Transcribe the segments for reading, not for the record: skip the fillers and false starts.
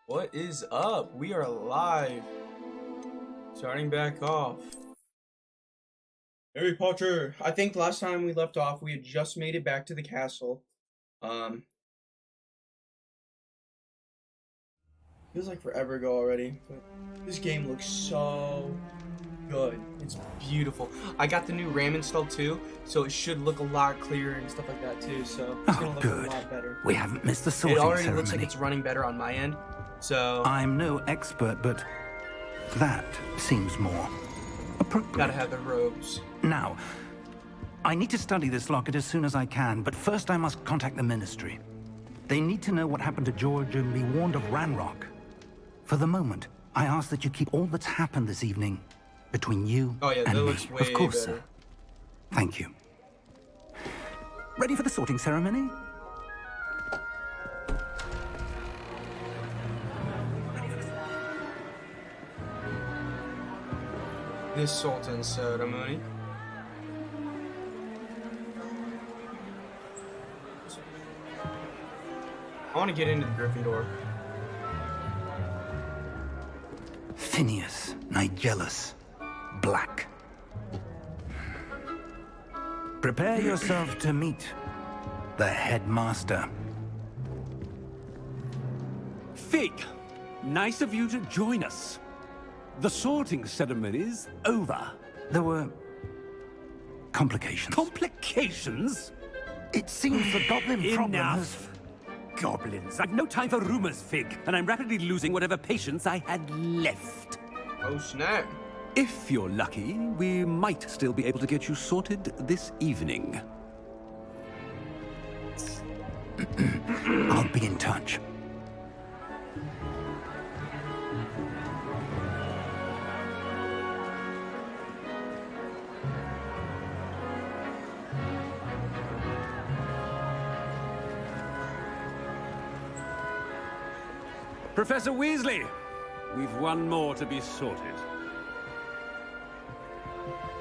What is up? We are live. Starting back off. Harry Potter. I think last time we left off, we had just made it back to the castle. Feels like forever ago already, but this game looks so good. It's beautiful. I got the new RAM installed too, so it should look a lot clearer and stuff like that too. So it's gonna look a lot better. We haven't missed the It sorting already ceremony. looks like it's running better on my end. So I'm no expert, but that seems more appropriate. gotta have the robes. Now, I need to study this locket as soon as I can, but first I must contact the Ministry. They need to know what happened to George and be warned of Ranrock. For the moment, I ask that you keep all that's happened this evening between you Oh yeah, and that me. looks way Of course, better. sir. Thank you. Ready for the sorting ceremony? This Sultan ceremony. I want to get into the Gryffindor. Phineas, Nigellus, Black. Prepare yourself to meet the headmaster. Fig, nice of you to join us. The sorting ceremony's over. There were complications. Complications? It seems the goblin problem has... Enough. Goblins. I've no time for rumors, Fig, and I'm rapidly losing whatever patience I had left. Oh snap. If you're lucky, we might still be able to get you sorted this evening. I'll be in touch. Professor Weasley, we've one more to be sorted.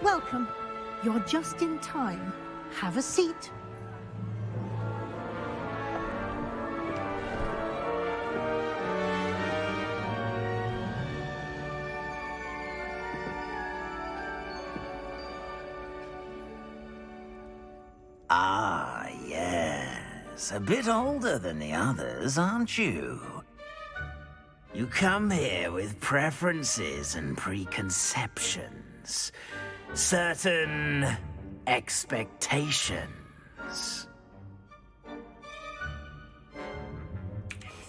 Welcome. You're just in time. Have a seat. Ah, yes. A bit older than the others, aren't you? You come here with preferences and preconceptions. Certain expectations.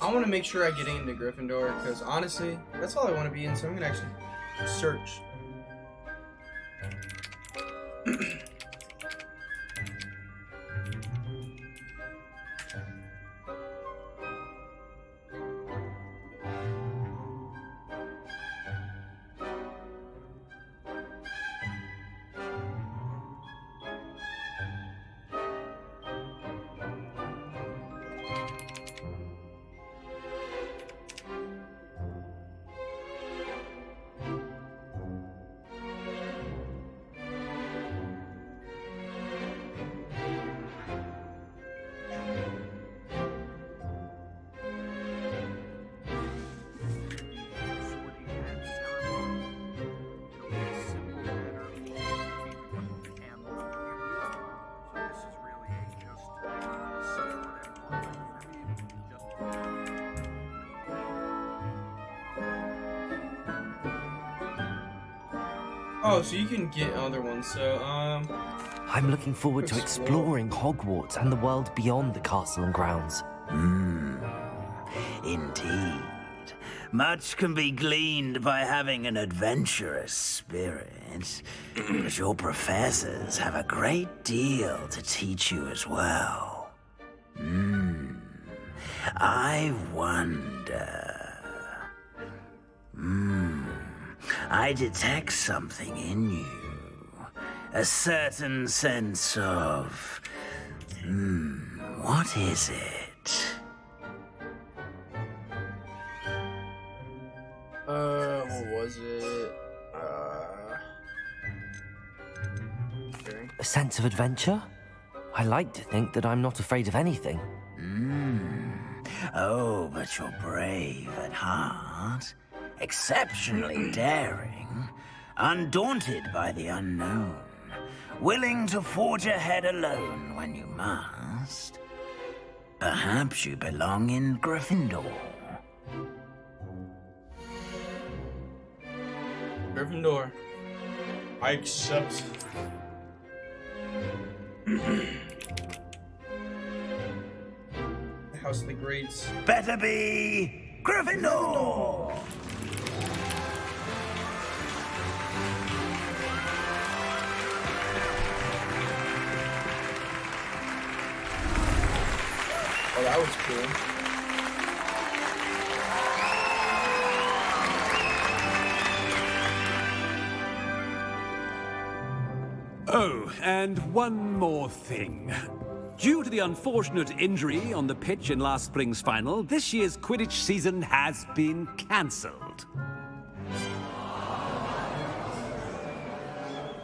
I want to make sure I get into Gryffindor because honestly, that's all I want to be in. So I'm gonna actually search. Oh, so you can get other ones. So, I'm looking forward to Explore. exploring Hogwarts and the world beyond the castle and grounds. Indeed. Much can be gleaned by having an adventurous spirit. But your professors have a great deal to teach you as well. I wonder... I detect something in you. A certain sense of... what is it? what was it? Okay. A sense of adventure? I like to think that I'm not afraid of anything. Oh, but you're brave at heart, exceptionally daring, undaunted by the unknown, willing to forge ahead alone when you must. Perhaps you belong in Gryffindor. Gryffindor. I accept. The House of the Greats. Better be Gryffindor! Oh, that was cool. Oh, and one more thing. Due to the unfortunate injury on the pitch in last spring's final, this year's Quidditch season has been cancelled.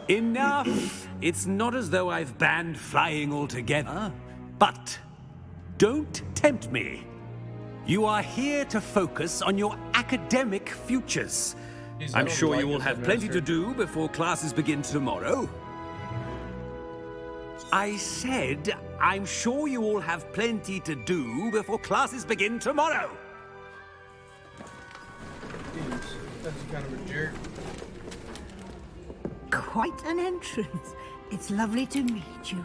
Enough! It's not as though I've banned flying altogether, but don't tempt me. You are here to focus on your academic futures. Jeez, I I'm don't sure like you will this have plenty to administrator. do before classes begin tomorrow. I said, I'm sure you all have plenty to do before classes begin tomorrow. Jeez, that's kind of a jerk. Quite an entrance. It's lovely to meet you.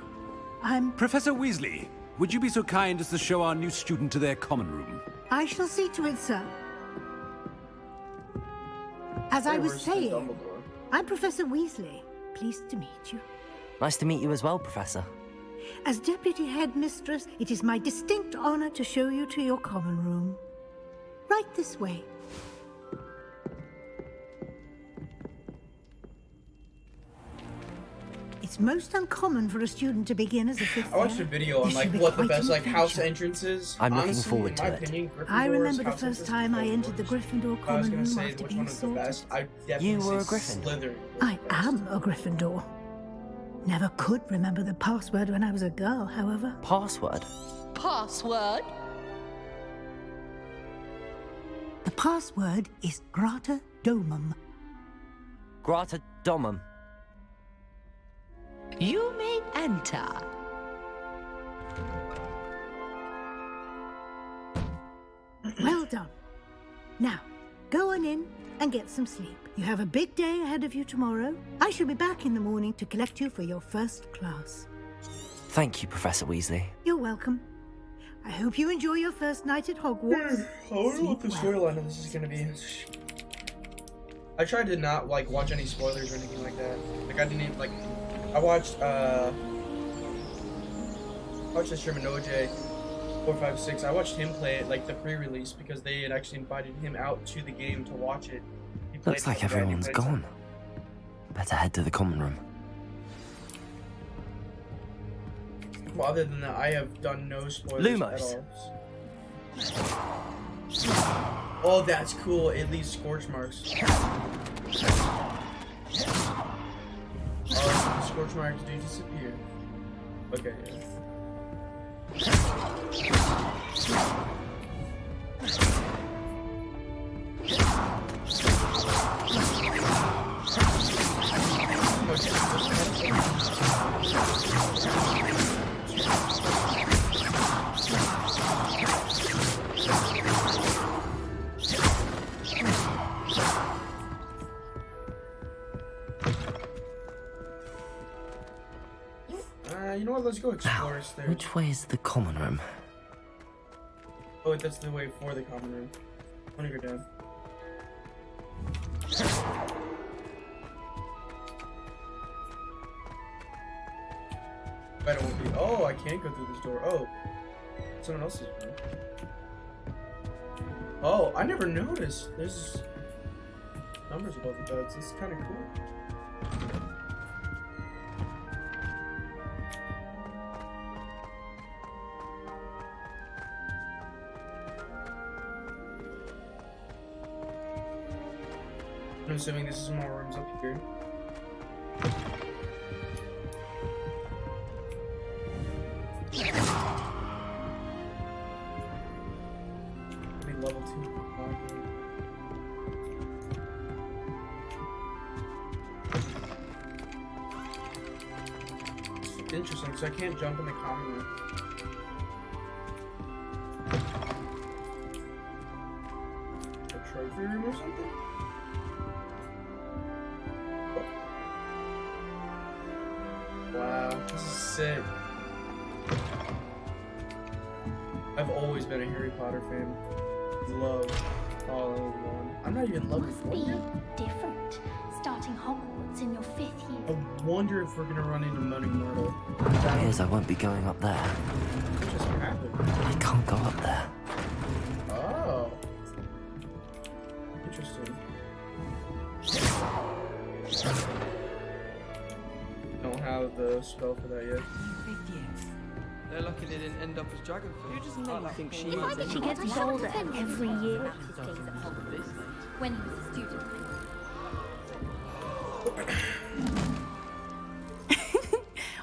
Professor Weasley, would you be so kind as to show our new student to their common room? I shall see to it, sir. As I was Worse than saying, Dumbledore. I'm Professor Weasley. Pleased to meet you. Nice to meet you as well, Professor. As Deputy Headmistress, it is my distinct honor to show you to your common room. Right this way. It's most uncommon for a student to begin as a fifth I watched a year. video on This like should be what the quite best an like house adventure. entrances. I'm looking Honestly, forward in to my it. opinion, I Gryffindor's remember the house first entrance time is I the entered the worst. Gryffindor If I was common gonna room say after which being one was the sorted. best, I definitely You were say a Gryffindor. Slytherin. I am a Gryffindor. Never could remember the password when I was a girl, however. Password? Password? The password is Grata Domum. Grata Domum. You may enter. Well done. Now, go on in and get some sleep. You have a big day ahead of you tomorrow. I shall be back in the morning to collect you for your first class. Thank you, Professor Weasley. You're welcome. I hope you enjoy your first night at Hogwarts. I wonder what the Sleep well. storyline of this is gonna be. I tried to not like watch any spoilers or anything like that. Like I didn't even, like I watched this Sherman OJ 456. I watched him play it like the pre-release because they had actually invited him out to the game to watch it. He played Looks like some brand new everyone's plays. gone. Better head to the common room. Well, other than that, I have done no spoilers Lumos. at all. Oh, that's cool. It leaves scorch marks. Oh, the scorch marks do disappear. Okay, yeah. You know what? Let's go explore stairs. Which way is the common room? Oh, wait, that's the way for the common room. I'm gonna go down. I don't want to be. Oh, I can't go through this door. Oh, someone else's room. Oh, I never noticed. There's numbers above the beds. This is kind of cool. I'm assuming this is more rooms up here. It's interesting because I can't jump in the common room. A trophy room or something? Wow, this is sick. I've always been a Harry Potter fan. Love all of one. I'm not even in love with Must one be yet. different, starting Hogwarts in your 5th year. I wonder if we're gonna run into Moaning Myrtle. Appears I won't be going up there. What just happened? I can't go up there. Oh. Interesting. Don't have the spell for that yet. They're lucky they didn't end up as dragonflies. You just never think she If I think she gets bolder every year. When he was a student.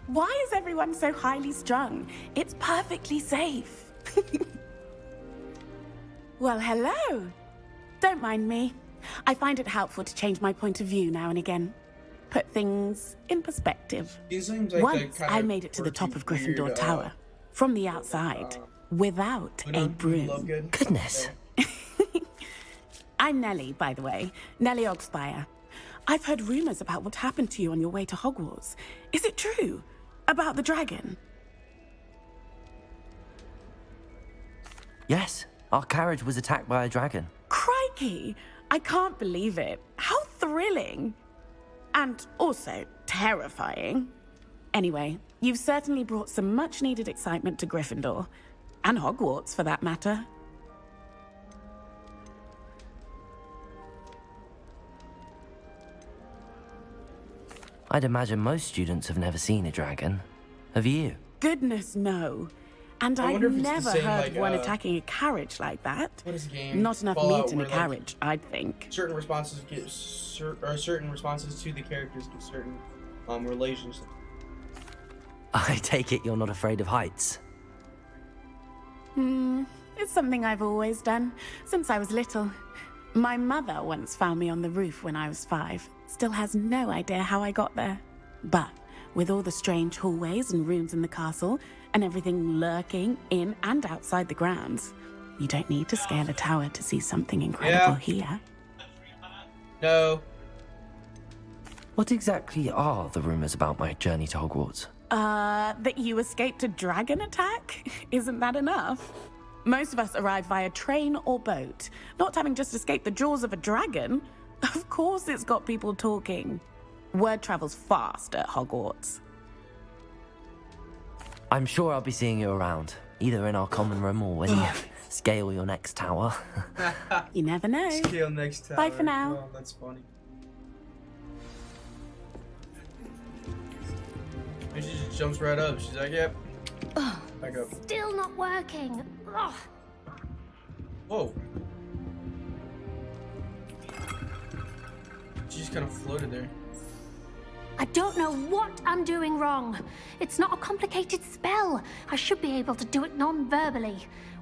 Why is everyone so highly strung? It's perfectly safe. Well, hello. Don't mind me. I find it helpful to change my point of view now and again. Put things in perspective. It seems like Once the kind I of made it to the top of quirky, Gryffindor weird, Tower, from the outside, without Luna, a you broom. love good? Goodness. I'm Nellie, by the way. Nellie Ogspire. I've heard rumors about what happened to you on your way to Hogwarts. Is it true? About the dragon? Yes, our carriage was attacked by a dragon. Crikey! I can't believe it. How thrilling! And also terrifying. Anyway, you've certainly brought some much-needed excitement to Gryffindor. And Hogwarts, for that matter. I'd imagine most students have never seen a dragon. Have you? Goodness, no. And I I've wonder if it's the never same, heard like, of one attacking a carriage like that. What is the game? Not enough Fallout, meat in a where, like, carriage, I'd think. certain responses get certain responses to the characters give certain relationships. I take it you're not afraid of heights. It's something I've always done, since I was little. My mother once found me on the roof when I was 5. Still has no idea how I got there. But with all the strange hallways and rooms in the castle, and everything lurking in and outside the grounds, you don't need to scale a tower to see something incredible here. No. What exactly are the rumors about my journey to Hogwarts? That you escaped a dragon attack? Isn't that enough? Most of us arrive via train or boat, not having just escaped the jaws of a dragon. Of course it's got people talking. Word travels fast at Hogwarts. I'm sure I'll be seeing you around, either in our common room or when you scale your next tower. You never know. Scale next time. Bye for now. Oh, that's funny. And she just jumps right up. She's like, yep. Back up. Still not working. Ugh. Whoa. She just kind of floated there. I don't know what I'm doing wrong. It's not a complicated spell. I should be able to do it non-verbally.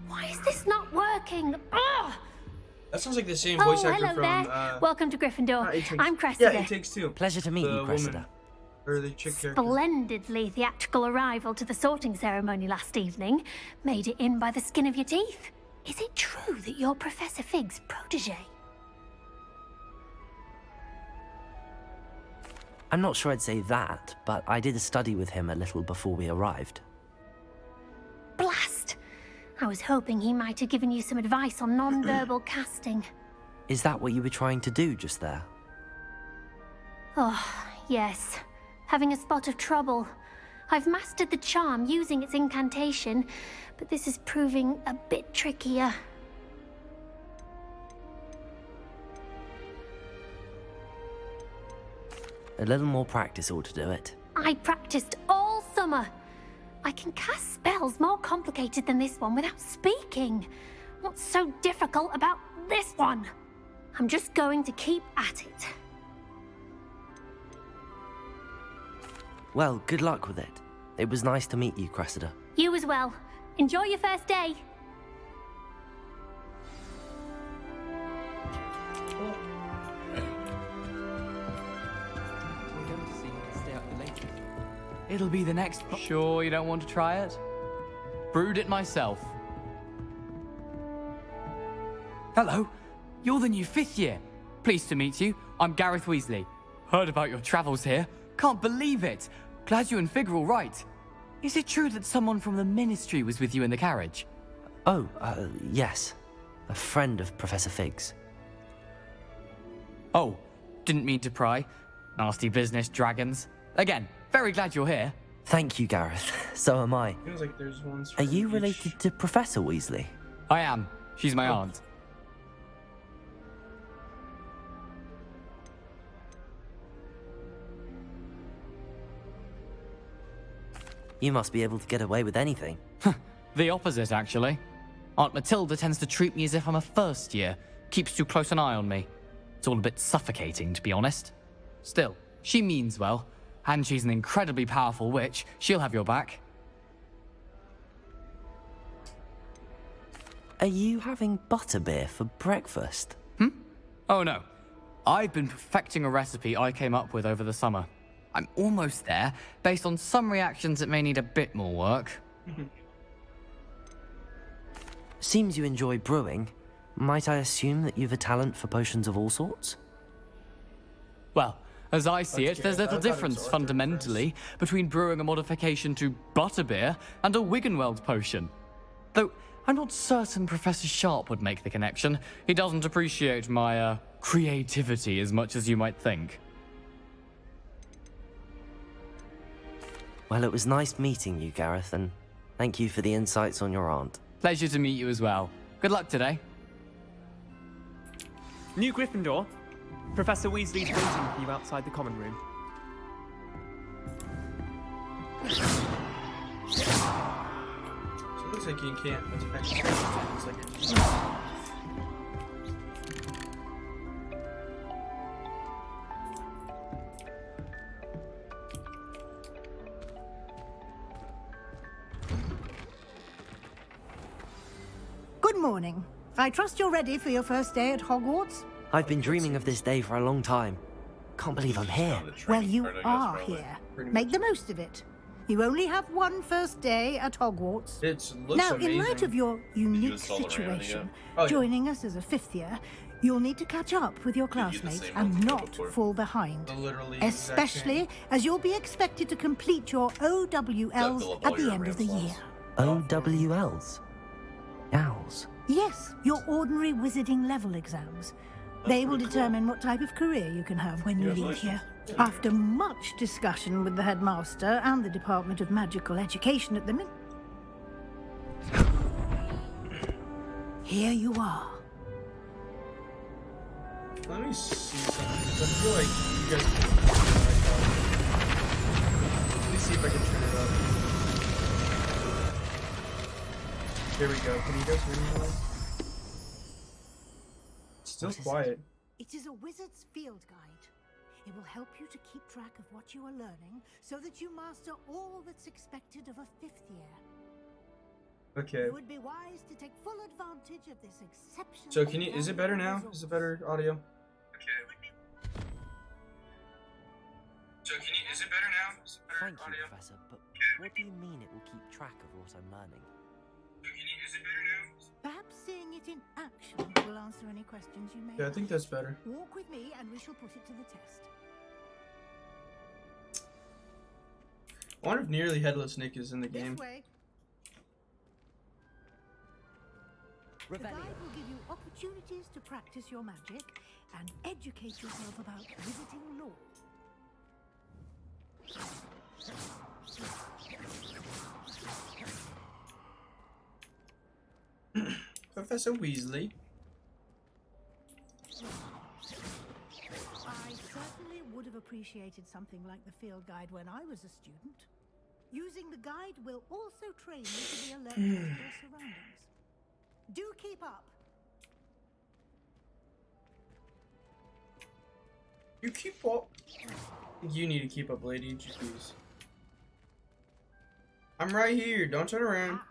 Why is this not working? Ugh. That sounds like the same Oh, voice actor hello from. there. Welcome to Gryffindor. It Takes- I'm Cressida. Yeah, it takes two. Pleasure to meet you, The Cressida. woman. Or the chick character. Splendidly theatrical arrival to the sorting ceremony last evening. Made it in by the skin of your teeth. Is it true that you're Professor Fig's protege? I'm not sure I'd say that, but I did a study with him a little before we arrived. Blast! I was hoping he might have given you some advice on non-verbal casting. Is that what you were trying to do just there? Oh, yes. Having a spot of trouble. I've mastered the charm using its incantation, but this is proving a bit trickier. A little more practice ought to do it. I practiced all summer. I can cast spells more complicated than this one without speaking. What's so difficult about this one? I'm just going to keep at it. Well, good luck with it. It was nice to meet you, Cressida. You as well. Enjoy your first day. It'll be the next... Sure you don't want to try it? Brewed it myself. Hello, you're the new 5th year. Pleased to meet you. I'm Gareth Weasley. Heard about your travels here. Can't believe it. Glad you and Fig are all right. Is it true that someone from the Ministry was with you in the carriage? Oh, yes. A friend of Professor Fig's. Oh, didn't mean to pry. Nasty business, dragons. Again, very glad you're here. Thank you, Gareth. So am I. Feels like there's ones Are for you each. related to Professor Weasley? I am. She's my aunt. You must be able to get away with anything. The opposite, actually. Aunt Matilda tends to treat me as if I'm a first year. Keeps too close an eye on me. It's all a bit suffocating, to be honest. Still, she means well. And she's an incredibly powerful witch. She'll have your back. Are you having butterbeer for breakfast? Oh no. I've been perfecting a recipe I came up with over the summer. I'm almost there, based on some reactions that may need a bit more work. Seems you enjoy brewing. Might I assume that you've a talent for potions of all sorts? Well, as I see it, there's little I thought it was difference Arthur fundamentally between brewing a modification to butterbeer and a Wiggenweld potion. Though I'm not certain Professor Sharp would make the connection. He doesn't appreciate my creativity as much as you might think. Well, it was nice meeting you, Gareth, and thank you for the insights on your aunt. Pleasure to meet you as well. Good luck today. New Gryffindor. Professor Weasley's waiting for you outside the common room. So it looks like you can't attack. It's like it's Good morning. I trust you're ready for your first day at Hogwarts? I've been dreaming of this day for a long time. Can't believe I'm here. Well, you are here. Make the most of it. You only have one first day at Hogwarts. It looks now, amazing. in light of your unique situation, joining us as a 5th year, you'll need to catch up with your classmates and not fall behind. Literally Especially as you'll be expected to complete your OWLs at the end of the year. OWLs? Owls? Yes, your ordinary wizarding level exams. They will determine what type of career you can have when you leave here. After much discussion with the headmaster and the Department of Magical Education at the here you are. Let me see something, 'cause I feel like you guys can Let me see if I can turn it up. There we go. Can you guys hear me now? It's still quiet. It is a wizard's field guide. It will help you to keep track of what you are learning so that you master all that's expected of a 5th year. Okay. It would be wise to take full advantage of this exceptional... So can you, is it better now? Is it better audio? Okay. So can you, is it better now? Is it better Thank you, audio? Professor, but what do you mean it will keep track of what I'm learning? So can you, is it better now? Perhaps seeing it in action will answer any questions you may Yeah, I have. think that's better. Walk with me and we shall put it to the test. I wonder if Nearly Headless Nick is in the game. This way. The guide will give you opportunities to practice your magic and educate yourself about wizarding lore. Professor Weasley. I certainly would have appreciated something like the field guide when I was a student. Using the guide will also train you to be alert to your surroundings. Do keep up. You keep up. You need to keep up, lady. Jeez. I'm right here. Don't turn around. Ah,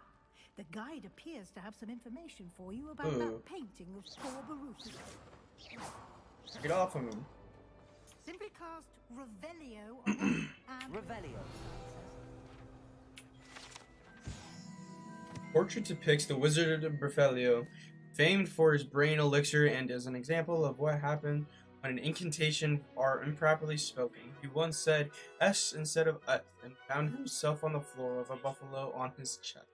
the guide appears to have some information for you about that painting of poor Baruthi. Get off of him. Simply cast Revelio on and... Revelio. Portrait depicts the Wizard of Berfelio, famed for his brain elixir and is an example of what happened when an incantation are improperly spoken. He once said S instead of F and found himself on the floor of a buffalo on his chest.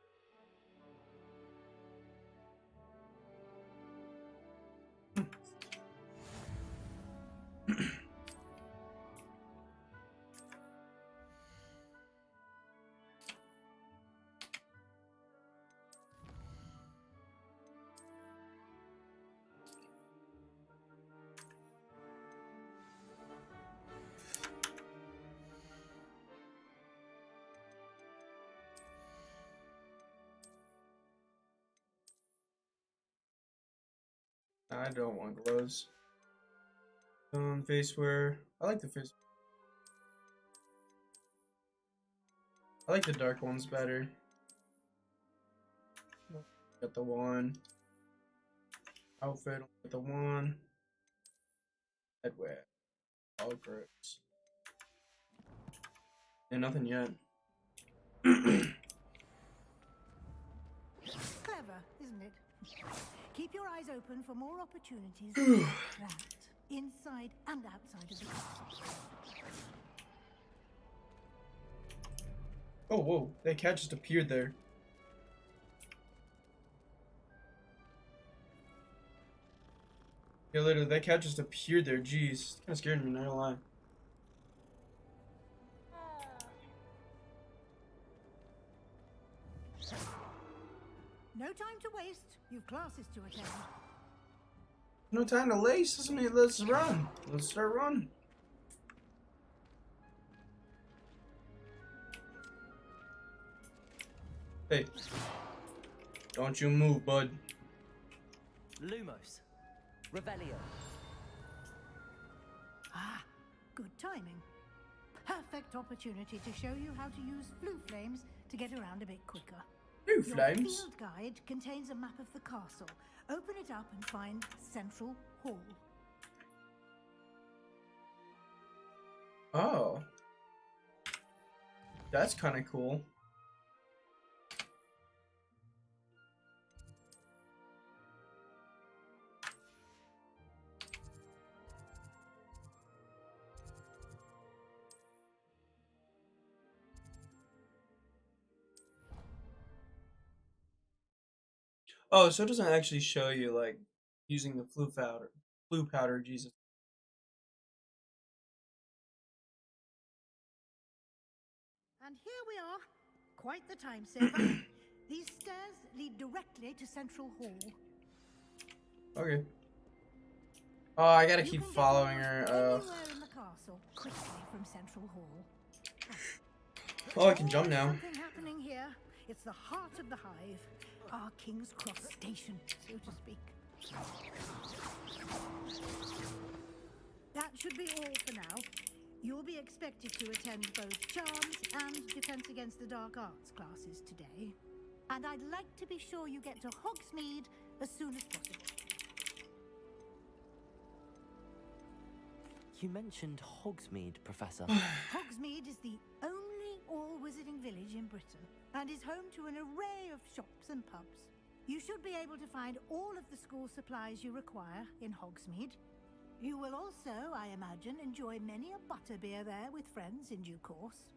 I don't want gloves. Face wear. I like the face. I like the dark ones better. Got the one. Outfit. Got the one. Headwear. All grips. And nothing yet. Clever, isn't it? Keep your eyes open for more opportunities like that, inside and outside of the castle. Oh, whoa. That cat just appeared there. Yeah, literally, that cat just appeared there. Jeez. It's kind of scared me, not gonna lie. No time to waste. You've classes to attend. No time to lace. Let's run. Let's start running. Hey. Don't you move, bud. Lumos. Revelio. Ah, good timing. Perfect opportunity to show you how to use blue flames to get around a bit quicker. Blue Your flames? field guide contains a map of the castle. Open it up and find Central Hall. Oh. That's kind of cool. Oh, so it doesn't actually show you like using the flu powder, Jesus. And here we are. Quite the time saver. These stairs lead directly to Central Hall. Okay. Oh, I gotta You keep can get following almost her. anywhere in the castle quickly from Central Hall. Oh, I can jump now. Something happening here. It's the heart of the hive, our King's Cross station, so to speak. That should be all for now. You'll be expected to attend both Charms and Defense Against the Dark Arts classes today. And I'd like to be sure you get to Hogsmeade as soon as possible. You mentioned Hogsmeade, Professor. Hogsmeade is the only all-wizarding village in Britain and is home to an array of shops and pubs. You should be able to find all of the school supplies you require in Hogsmeade. You will also, I imagine, enjoy many a butterbeer there with friends in due course.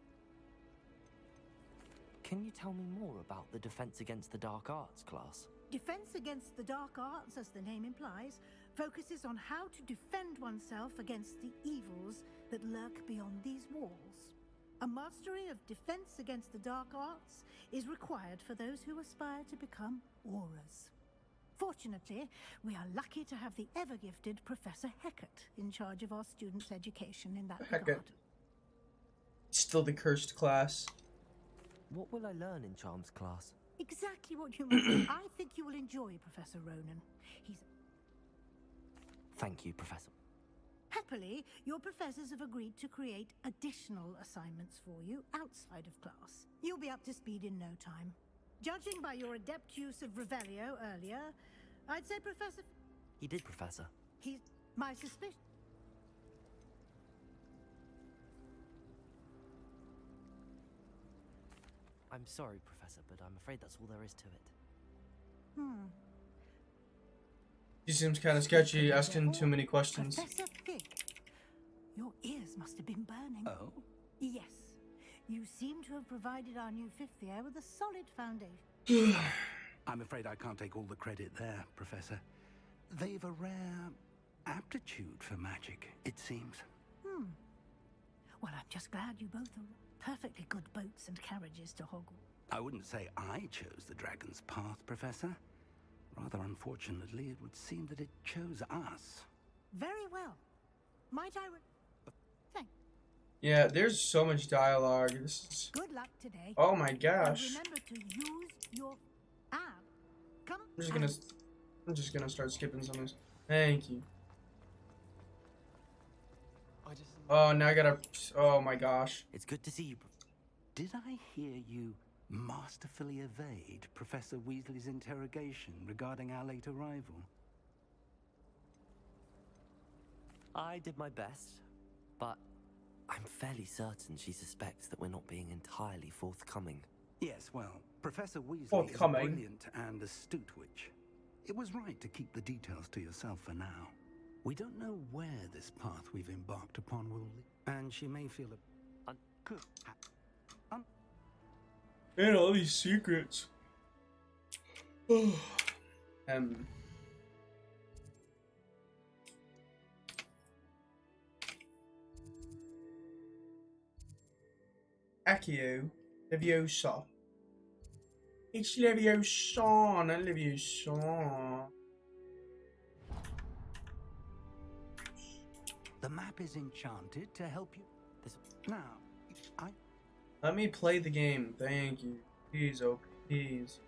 Can you tell me more about the Defense Against the Dark Arts class? Defense Against the Dark Arts, as the name implies, focuses on how to defend oneself against the evils that lurk beyond these walls. A mastery of Defense Against the Dark Arts is required for those who aspire to become auras. Fortunately, we are lucky to have the ever-gifted Professor Hecat in charge of our students' education in that regard. Still the cursed class. What will I learn in Charms class? Exactly what you mean. I think you will enjoy Professor Ronan. He's... Thank you, Professor. Happily, your professors have agreed to create additional assignments for you outside of class. You'll be up to speed in no time. Judging by your adept use of Revelio earlier, I'd say Professor... He did, Professor. He's my suspicion. I'm sorry, Professor, but I'm afraid that's all there is to it. He seems kind of sketchy, asking too many questions. Professor Fig, your ears must have been burning. Oh? Yes. You seem to have provided our new fifth year with a solid foundation. I'm afraid I can't take all the credit there, Professor. They've a rare aptitude for magic, it seems. Well, I'm just glad you both are perfectly good boats and carriages to Hogwarts. I wouldn't say I chose the dragon's path, Professor. Rather unfortunately, it would seem that it chose us. Very well. Might I thank. Yeah, there's so much dialogue. This is... Good luck today. Oh my And gosh. remember to use your app. Come. I'm just gonna start skipping some of this. Thank you. Oh, now I gotta... Oh my gosh. It's good to see you. Did I hear you masterfully evade Professor Weasley's interrogation regarding our late arrival? I did my best, but I'm fairly certain she suspects that we're not being entirely forthcoming. Yes, well, Professor Weasley is a Forthcoming. brilliant and astute witch. It was right to keep the details to yourself for now. We don't know where this path we've embarked upon will lead, and she may feel a good. And all these secrets. Accio Leviosa. It's Leviosa, not Leviosa. The map is enchanted to help you. Now, Let me play the game, thank you. Please, oh please.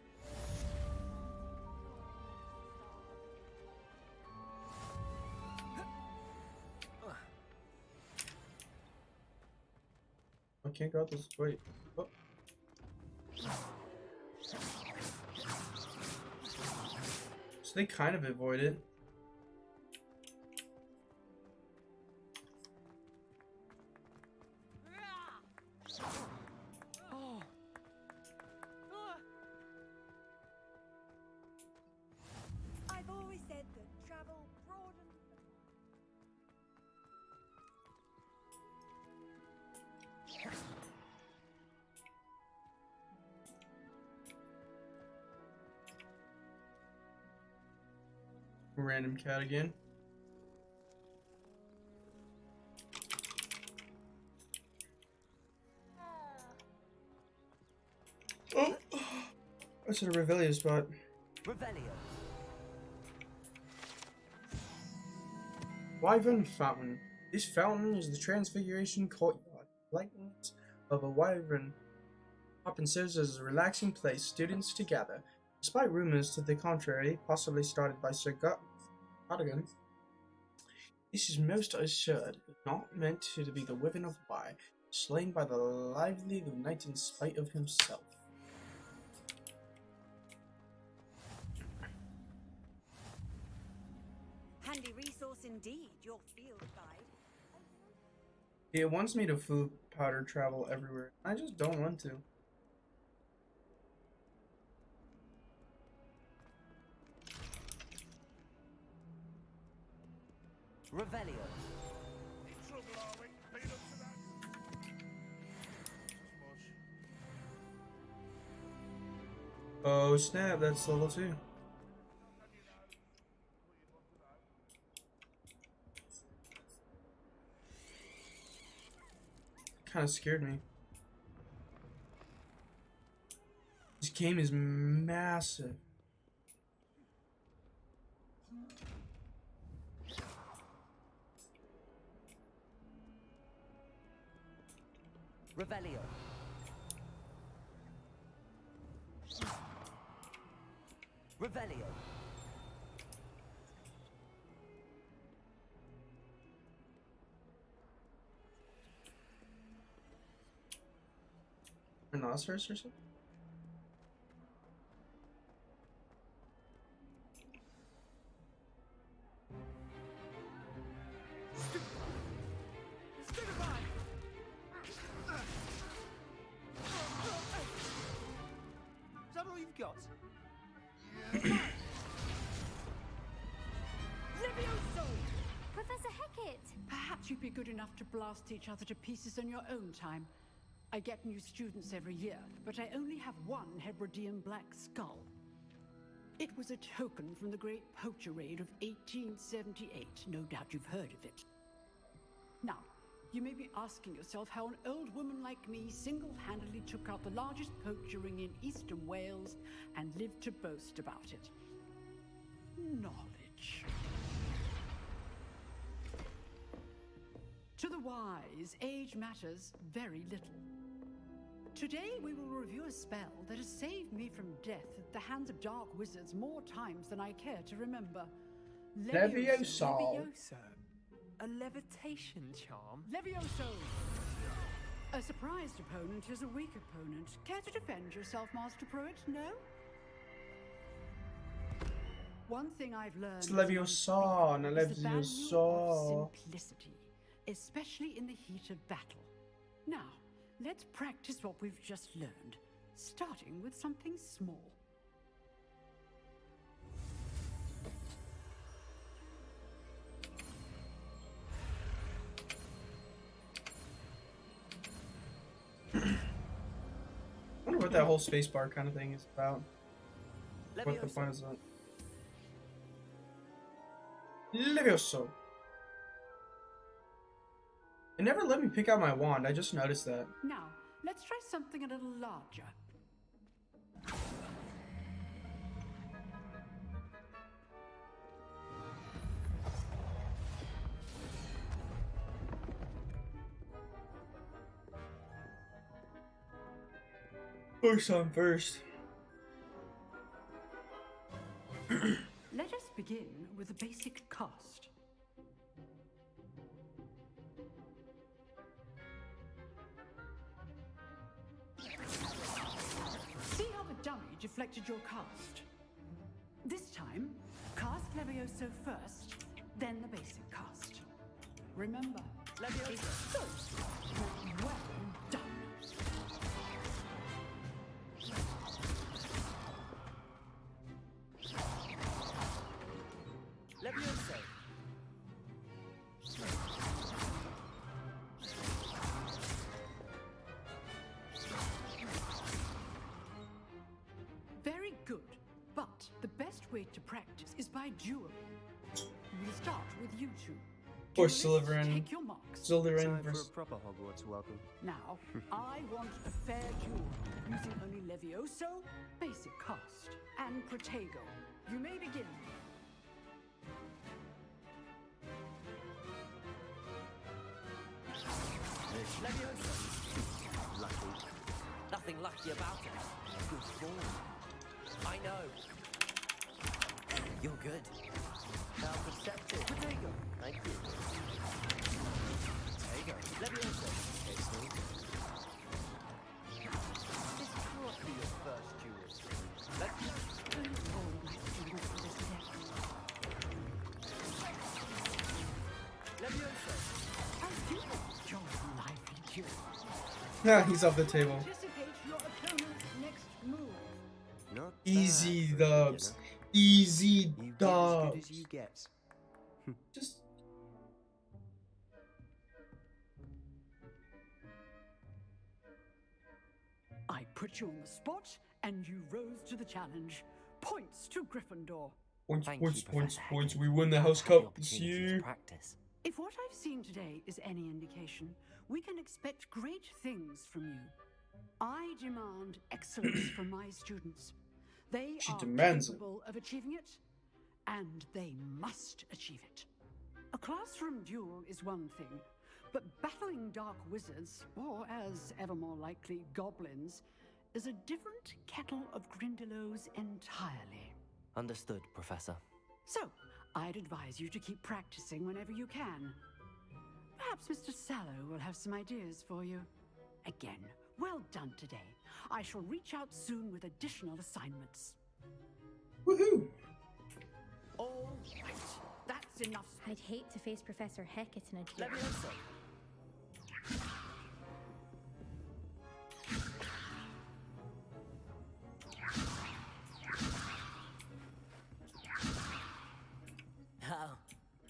I can't go out this way. Oh. So they kind of avoid it. I've always said that travel broadens. Random cat again. Oh! I said a Reveille spot. Revelio. Wyvern Fountain. This fountain is the Transfiguration courtyard, likeness of a wyvern. Often serves as a relaxing place students to gather, despite rumors to the contrary, possibly started by Sir Cardigan. This is most absurd, not meant to be the Wyvern of Wye, slain by the lively knight in spite of himself. Handy resource indeed, your field guide. It wants me to food powder travel everywhere. I just don't want to. Revelio. Oh snap, that's level 2. Kind of scared me. This game is massive. Revelio. Revelio. Rhinoceros or something? got? Levioso! Professor Hecat! Perhaps you'd be good enough to blast each other to pieces in your own time. I get new students every year, but I only have one Hebridean black skull. It was a token from the Great Poacher Raid of 1878. No doubt you've heard of it. Now, you may be asking yourself how an old woman like me single-handedly took out the largest poacher ring in eastern Wales and lived to boast about it. Knowledge. To the wise, age matters very little. Today we will review a spell that has saved me from death at the hands of dark wizards more times than I care to remember. Levioso. Levioso. A levitation charm? Levioso! A surprised opponent is a weak opponent. Care to defend yourself, Master Pruitt? No? One thing I've learned It's Leviosa, no is the value Leviosa. of simplicity, especially in the heat of battle. Now, let's practice what we've just learned, starting with something small. I wonder what that whole spacebar kind of thing is about. What the point is that? Levioso. It never let me pick out my wand, I just noticed that. Now, let's try something a little larger. First on first. Let us begin with a basic cast. See how the dummy deflected your cast? This time, cast Levioso first, then the basic cast. Remember, Levioso. Well done. Levioso. Very good, but the best way to practice is by dueling. We'll start with you two. Or Duelists, Slytherin. take your marks. Slytherin Time for a versus... proper Hogwarts welcome. Now, I want a fair duel, using only Levioso, basic cast, and Protego. You may begin. Levioso. Lucky. Nothing lucky about it. Good form. I know. You're good. Now perceptive. Protego. Thank you. Protego. Levioso. Okay, sweet. This cannot be your first duel. Levioso. Yeah, he's off the table. Anticipate your opponent's next move. Not Easy bad, dubs. you Easy know. You get as good dubs. as you get. Just... I put you on the spot, and you rose to the challenge. Points to Gryffindor. Points, Thank points, you, points, Professor points. Hecat. We won the House Had the Cup this opportunity to year. practice. If what I've seen today is any indication, we can expect great things from you. I demand excellence from my students. They She are demands it. capable of achieving it, and they must achieve it. A classroom duel is one thing, but battling dark wizards, or as ever more likely, goblins, is a different kettle of Grindylows entirely. Understood, Professor. So, I'd advise you to keep practicing whenever you can. Perhaps Mr. Sallow will have some ideas for you. Again, well done today. I shall reach out soon with additional assignments. Woohoo! All right, that's enough. I'd hate to face Professor Hecat in a duel. Levioso.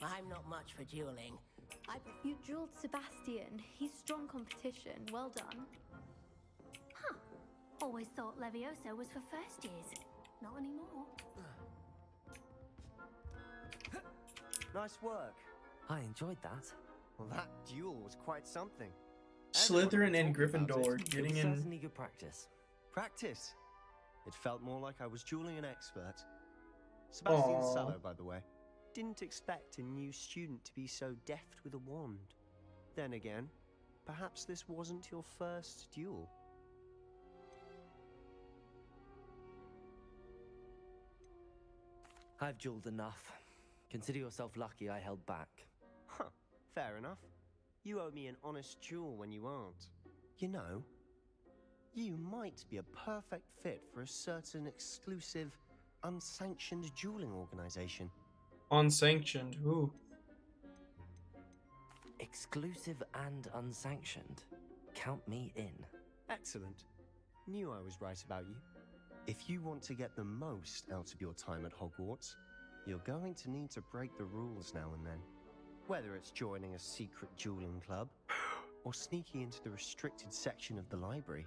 I'm not much for dueling. You drilled Sebastian. He's strong competition. Well done. Huh. Always thought Levioso was for first years. Not anymore. Nice work. I enjoyed that. Well, that duel was quite something. Slytherin and Everyone talked about Gryffindor it. getting It was in. certainly good practice. Practice. It felt more like I was dueling an expert. Sebastian Aww. Sallow, by the way. Didn't expect a new student to be so deft with a wand. Then again, perhaps this wasn't your first duel. I've dueled enough. Consider yourself lucky I held back. Huh, fair enough. You owe me an honest duel when you aren't. You know, you might be a perfect fit for a certain exclusive, unsanctioned dueling organization. Unsanctioned. Ooh. Exclusive and unsanctioned. Count me in. Excellent. Knew I was right about you. If you want to get the most out of your time at Hogwarts, you're going to need to break the rules now and then. Whether it's joining a secret dueling club, or sneaking into the restricted section of the library,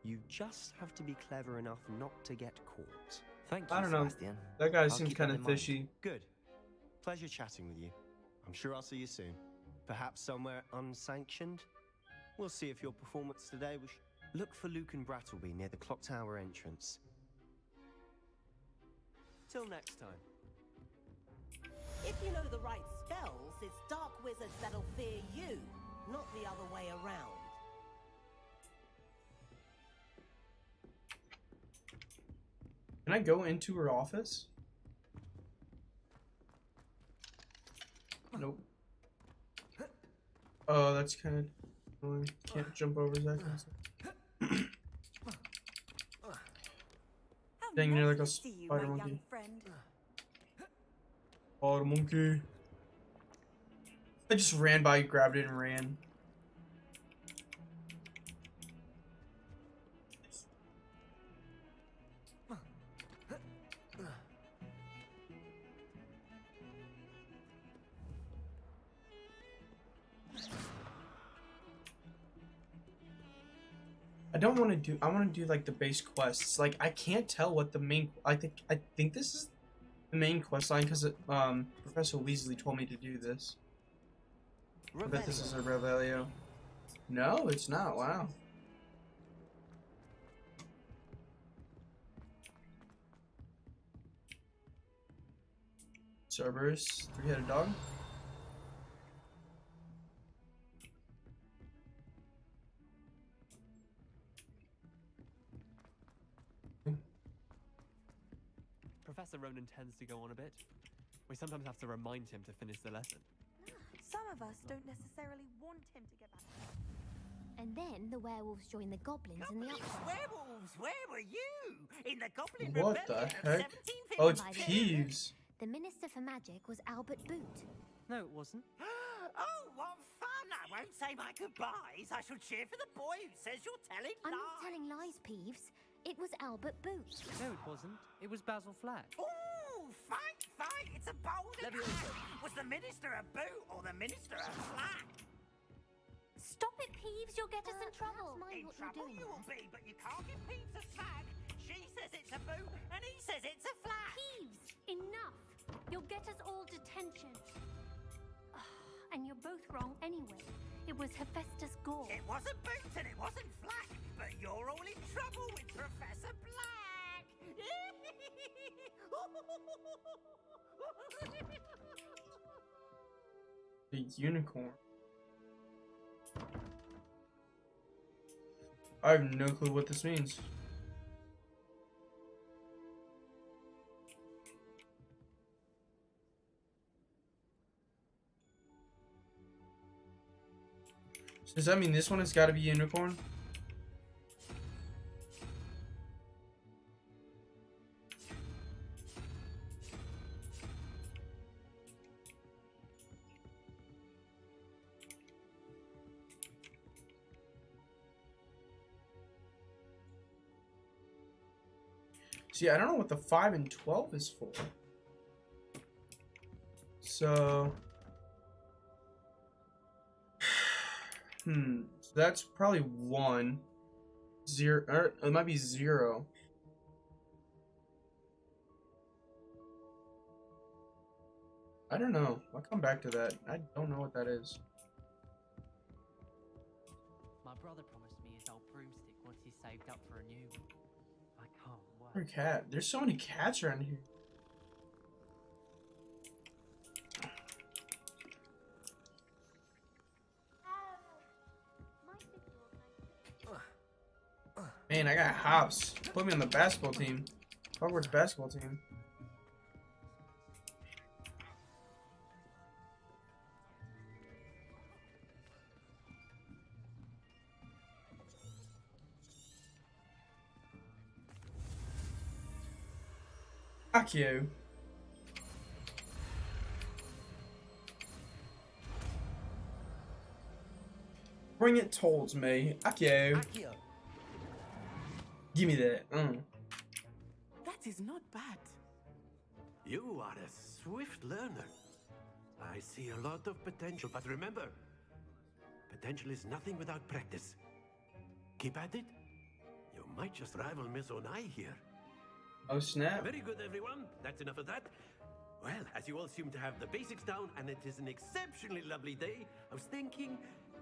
you just have to be clever enough not to get caught. Thank you, I don't know. Sebastian. That guy I'll seems keep kind that of in mind. fishy. Good. Pleasure chatting with you. I'm sure I'll see you soon. Perhaps somewhere unsanctioned? We'll see if your performance today was... Look for Luke and Brattleby near the clock tower entrance. Till next time. If you know the right spells, it's dark wizards that'll fear you, not the other way around. Can I go into her office? Nope. Oh, that's kind of annoying. Can't jump over that kind of stuff. Dang, you're like a spider monkey. Spider monkey. I just ran by, grabbed it, and ran. I don't want to do. I want to do like the base quests. Like I can't tell what the main. I think this is the main quest line because Professor Weasley told me to do this. I bet this is a Revelio. No, it's not. Wow. Cerberus, three-headed dog. Professor Ronan tends to go on a bit. We sometimes have to remind him to finish the lesson. Some of us don't necessarily want him to get back. And then the werewolves join the goblins in the upside. Werewolves, where were you? In the Goblin What the Rebellion of heck? 1750? Oh, it's Peeves. The Minister for Magic was Albert Boot. No, it wasn't. Oh, what fun! I won't say my goodbyes. I shall cheer for the boy who says you're telling I'm lies. not telling lies, Peeves. It was Albert Boot. No, it wasn't. It was Basil Flack. Ooh, fight! It's a bold attack. Was the Minister a boot or the Minister a flack? Stop it, Peeves. You'll get us in trouble. In trouble you will be, but you can't give Peeves a sack. She says it's a boot, and he says it's a flack. Peeves, enough. You'll get us all detention. And you're both wrong anyway. It was Hephaestus Gore. It wasn't boot and it wasn't flack, but you're all in trouble with Professor Black. The unicorn. I have no clue what this means. So does that mean this one has got to be unicorn? See, I don't know what the 5 and 12 is for. So, so that's probably 1, 0, or it might be 0. I don't know. I'll come back to that. I don't know what that is. My brother promised me his old broomstick once he's saved up for a new one. I can't wait. Or cat. There's so many cats around here. Man, I got hops. Put me on the basketball team. Hogwarts basketball team. Fuck you. Bring it towards me. Fuck you. Give me that. That is not bad. You are a swift learner. I see a lot of potential, but remember, potential is nothing without practice. Keep at it. You might just rival Miss Onai here. Oh snap. Very good, everyone. That's enough of that. Well, as you all seem to have the basics down, and it is an exceptionally lovely day, I was thinking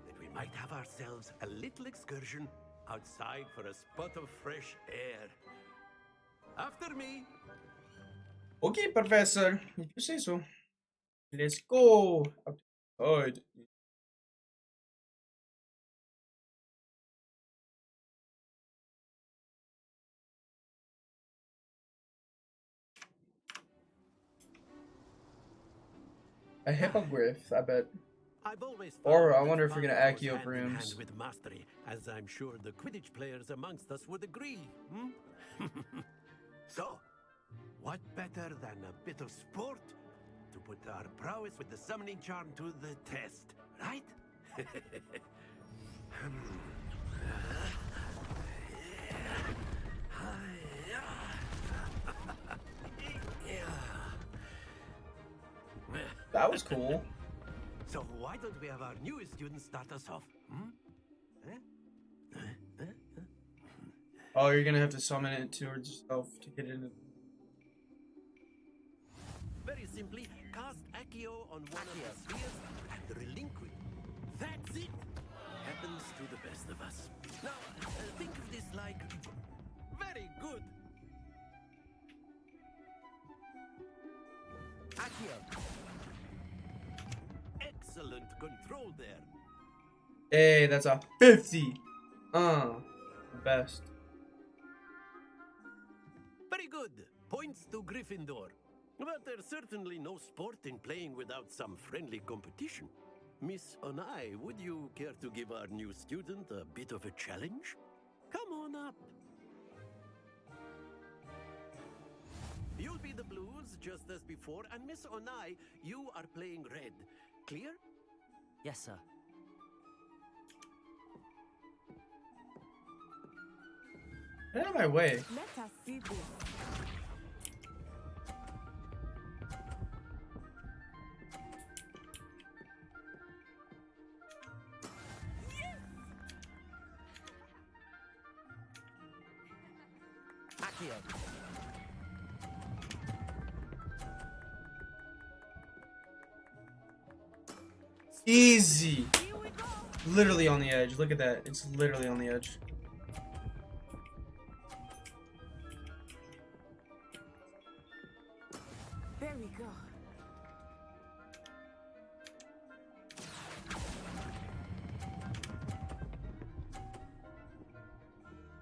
that we might have ourselves a little excursion outside for a spot of fresh air. After me. Okay, Professor. If you say so. Let's go. Outside. A hippogriff, I bet. I've always Or I found wonder that if we're gonna fun goes Accio hand in hand brooms. with mastery, as I'm sure the Quidditch players amongst us would agree. So, what better than a bit of sport to put our prowess with the summoning charm to the test, right? That was cool. So why don't we have our newest student start us off? Oh, you're gonna have to summon it towards yourself to get into. Very simply, cast Accio on one of the spheres and relinquish. That's it! Happens to the best of us. Now, think of this like... Very good! Accio. Excellent control there. Hey, that's a 50. The best. Very good. Points to Gryffindor. But there's certainly no sport in playing without some friendly competition. Miss Onai, would you care to give our new student a bit of a challenge? Come on up. You'll be the blues, just as before, and Miss Onai, you are playing red. Clear? Yes, sir. Get out of my way. Let us see this. Easy. Literally on the edge. Look at that. It's literally on the edge. There we go.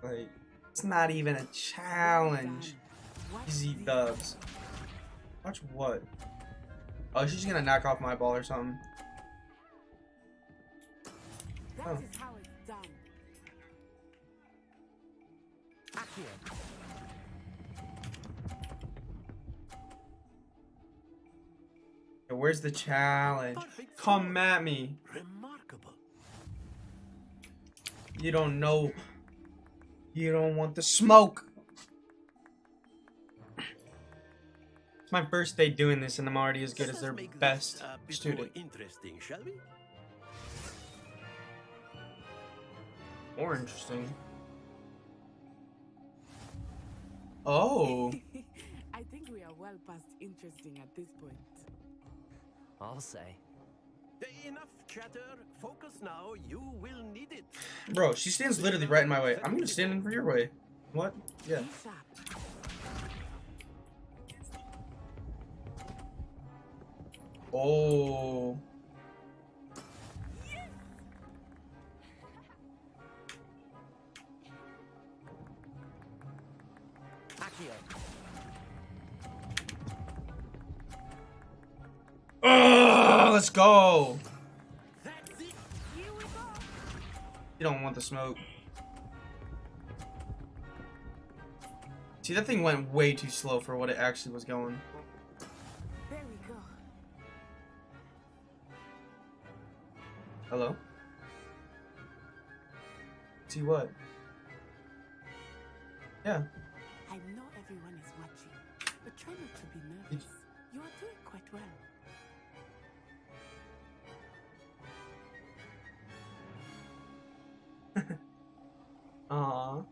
Like, it's not even a challenge. Easy dubs. Watch what? Oh, she's gonna knock off my ball or something. That is how it's done. Yo, where's the challenge? Come at me. Remarkable. You don't know. You don't want the smoke. It's my first day doing this, and I'm already as good as their Make best this a bit student. more interesting, shall we? More interesting. Oh. I think we are well past interesting at this point. I'll say. Enough chatter. Focus now. You will need it. Bro, she stands literally right in my way. I'm gonna stand in for your way. What? Yeah. Oh. Oh, let's go. You don't want the smoke. See, that thing went way too slow for what it actually was going. There we go. Hello? See what? Yeah. I know everyone is watching, but try not to be nervous. You are doing quite well. Aww.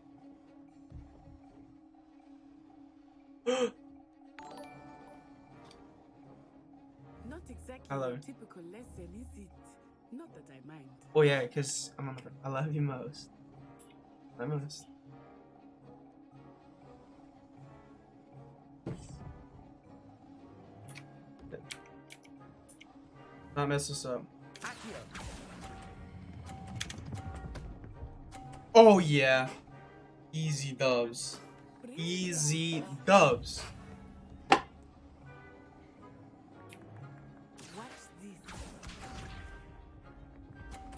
Not exactly Hello. a typical lesson, is it? Not that I mind. Oh yeah, because I love you most. I most. Not mess this up. Oh yeah. Easy dubs. Easy dubs.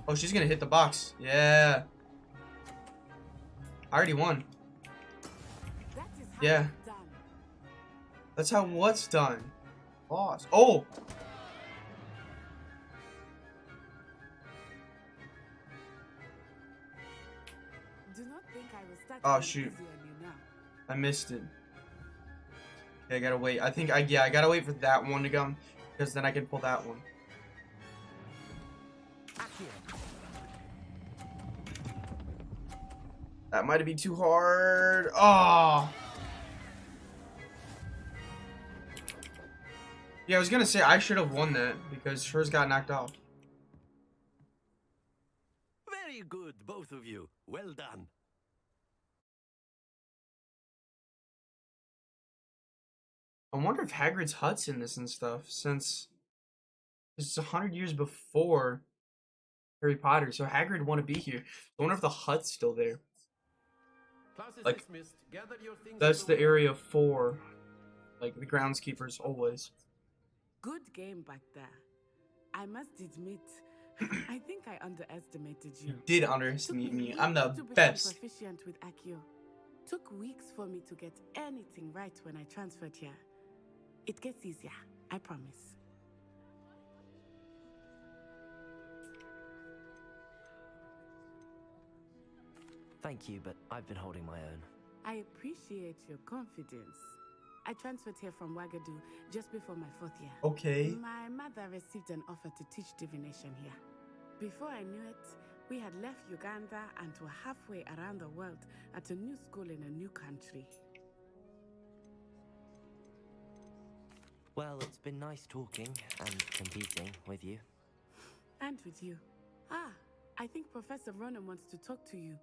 Oh, she's gonna hit the box. Yeah. I already won. Yeah. That's how what's done. Boss. Oh! Do not think I will start Oh getting shoot. busy on you now. I missed it. Okay, I gotta wait. I think I gotta wait for that one to come, because then I can pull that one. That might be too hard. Oh. Yeah, I was gonna say I should have won that because hers got knocked off. Very good, both of you. Well done. I wonder if Hagrid's hut's in this and stuff, since it's 100 years before Harry Potter, so Hagrid want to be here. I wonder if the hut's still there. Class is Like, dismissed. Gather your things that's in the area for, like, the groundskeepers always. Good game back there. I must admit, I think I underestimated you. You did underestimate me. I'm Took the weeks to become best. proficient with Accio. Took weeks for me to get anything right when I transferred here. It gets easier, I promise. Thank you, but I've been holding my own. I appreciate your confidence. I transferred here from Wagadu just before my 4th year. Okay. My mother received an offer to teach divination here. Before I knew it, we had left Uganda and were halfway around the world at a new school in a new country. Well, it's been nice talking and competing with you. And with you. Ah, I think Professor Ronan wants to talk to you.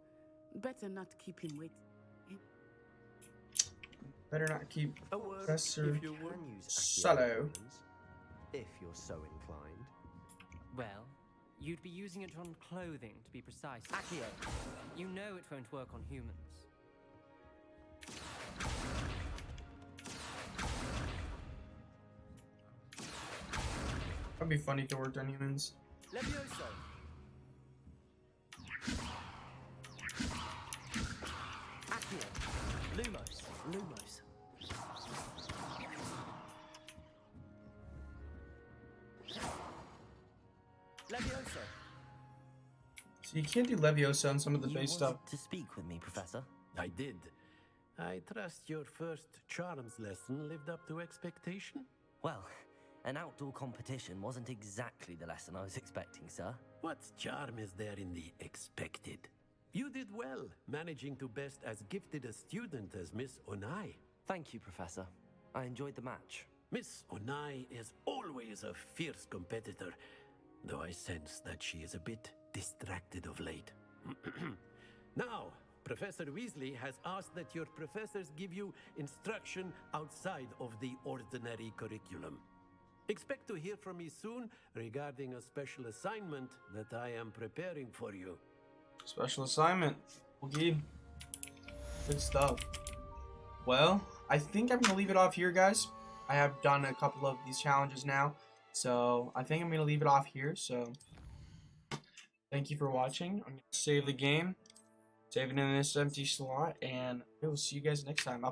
Better not keep him waiting. Better not keep A word, Professor if you can use Solo. if you're so inclined. Well, you'd be using it on clothing, to be precise. Accio. You know it won't work on humans. That'd be funny if it worked on humans. Levioso. Accio. Lumos. Lumos. Levioso. So you can't do Leviosa on some of the You base wanted stuff. to speak with me, Professor? I did. I trust your first charms lesson lived up to expectation? Well, an outdoor competition wasn't exactly the lesson I was expecting, sir. What charm is there in the expected? You did well, managing to best as gifted a student as Miss Onai. Thank you, Professor. I enjoyed the match. Miss Onai is always a fierce competitor, though I sense that she is a bit distracted of late. Now, Professor Weasley has asked that your professors give you instruction outside of the ordinary curriculum. Expect to hear from me soon regarding a special assignment that I am preparing for you. Special assignment. Okay. Good stuff. Well, I think I'm going to leave it off here, guys. I have done a couple of these challenges now, so I think I'm going to leave it off here. So, thank you for watching. I'm going to save the game, save it in this empty slot, and I will see you guys next time.